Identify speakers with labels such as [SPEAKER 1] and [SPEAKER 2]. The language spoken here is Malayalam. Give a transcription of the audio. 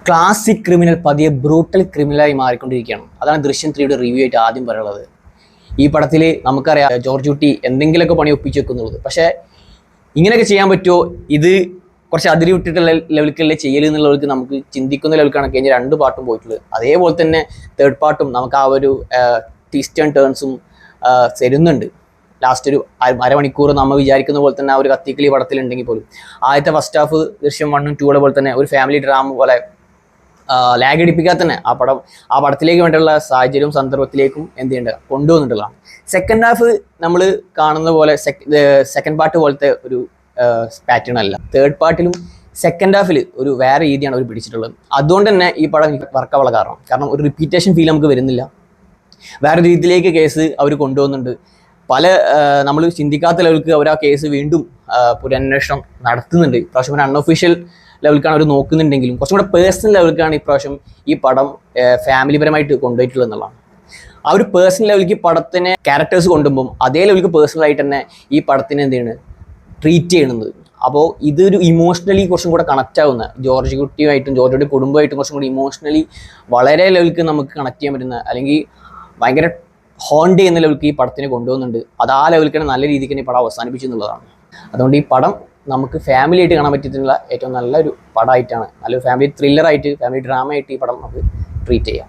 [SPEAKER 1] ക്ലാസിക് ക്രിമിനൽ പതിയെ ബ്രൂട്ടൽ ക്രിമിനലായി മാറിക്കൊണ്ടിരിക്കുകയാണ്. അതാണ് ദൃശ്യം 3യുടെ റിവ്യൂ ആയിട്ട് ആദ്യം പറയുന്നത്. ഈ പടത്തിൽ നമുക്കറിയാം ജോർജ് കുട്ടി എന്തെങ്കിലുമൊക്കെ പണി ഒപ്പിച്ച് വെക്കുന്നുള്ളത്. പക്ഷേ ഇങ്ങനെയൊക്കെ ചെയ്യാൻ പറ്റുമോ? ഇത് കുറച്ച് അതിരി വിട്ടിട്ടുള്ള ലെവലിക്കല്ലേ ചെയ്യൽ എന്നുള്ളവർക്ക് നമുക്ക് ചിന്തിക്കുന്ന ലെവലിക്കാണ് കഴിഞ്ഞ 2 പാർട്ടും പോയിട്ടുള്ളത്. അതേപോലെ തന്നെ 3rd പാർട്ടും നമുക്ക് ആ ഒരു ട്വിസ്റ്റ് ആൻഡ് ടേൺസും തരുന്നുണ്ട്. ലാസ്റ്റ് ഒരു അരമണിക്കൂർ നമ്മൾ വിചാരിക്കുന്ന പോലെ തന്നെ ആ ഒരു കത്തിക്കളി പടത്തിലുണ്ടെങ്കിൽ പോലും ആദ്യത്തെ ഫസ്റ്റ് ഹാഫ് ദൃശ്യം 1 ഉം 2 പോലെ തന്നെ ഒരു ഫാമിലി ഡ്രാമ പോലെ ലാഗ് അടിപ്പിക്കാതെ തന്നെ ആ പടത്തിലേക്ക് വേണ്ടിയുള്ള സാഹചര്യവും സന്ദർഭത്തിലേക്കും എന്ത് ചെയ്യേണ്ടത് കൊണ്ടുവന്നിട്ടുള്ളതാണ്. സെക്കൻഡ് ഹാഫ് നമ്മൾ കാണുന്ന പോലെ സെക്കൻഡ് പാർട്ട് പോലത്തെ ഒരു പാറ്റേൺ അല്ല. 3rd പാർട്ടിലും സെക്കൻഡ് ഹാഫിൽ ഒരു വേറെ രീതിയാണ് അവർ പിടിച്ചിട്ടുള്ളത്. അതുകൊണ്ട് തന്നെ ഈ പടം വർക്കാവുള്ള കാരണം ഒരു റിപ്പീറ്റേഷൻ ഫീൽ നമുക്ക് വരുന്നില്ല. വേറെ രീതിയിലേക്ക് കേസ് അവർ കൊണ്ടുപോകുന്നുണ്ട്. പല നമ്മൾ ചിന്തിക്കാത്ത ലെവലിക്ക് അവർ ആ കേസ് വീണ്ടും പുനരന്വേഷണം നടത്തുന്നുണ്ട്. ഇപ്രാവശ്യം ഒരു അൺഒഫീഷ്യൽ ലെവലിക്കാണ് അവർ നോക്കുന്നുണ്ടെങ്കിലും കുറച്ചും കൂടെ പേഴ്സണൽ ലെവലിക്കാണ് ഇപ്രാവശ്യം ഈ പടം ഫാമിലിപരമായിട്ട് കൊണ്ടുപോയിട്ടുള്ളത് എന്നുള്ളതാണ്. ആ ഒരു പേഴ്സണൽ ലെവലിക്ക് പടത്തിനെ ക്യാരക്ടേഴ്സ് കൊണ്ടുപോകും അതേ ലെവലിക്ക് പേഴ്സണലായിട്ട് തന്നെ ഈ പടത്തിനെ എന്ത് ചെയ്യണം ട്രീറ്റ് ചെയ്യുന്നത്. അപ്പോൾ ഇതൊരു ഇമോഷണലി കുറച്ചും കൂടെ കണക്റ്റ് ആവുന്ന ജോർജ് കുട്ടിയുമായിട്ടും ജോർജിയുടെ കുടുംബമായിട്ടും കുറച്ചും കൂടി ഇമോഷണലി വളരെ ലെവലിക്ക് നമുക്ക് കണക്ട് ചെയ്യാൻ പറ്റുന്ന അല്ലെങ്കിൽ ഭയങ്കര ഹോണ്ട് ചെയ്യുന്ന ലെവലിക്ക് ഈ പടത്തിനെ കൊണ്ടുപോകുന്നുണ്ട്. അത് ആ ലെവലിൽ തന്നെ നല്ല രീതിക്ക് തന്നെ ഈ പടം അവസാനിപ്പിച്ചു എന്നുള്ളതാണ്. അതുകൊണ്ട് ഈ പടം നമുക്ക് ഫാമിലി ആയിട്ട് കാണാൻ പറ്റിയിട്ടുള്ള ഏറ്റവും നല്ലൊരു പടമായിട്ടാണ്, നല്ലൊരു ഫാമിലി ത്രില്ലറായിട്ട് ഫാമിലി ഡ്രാമ ആയിട്ട് ഈ പടം നമുക്ക് ട്രീറ്റ് ചെയ്യാം.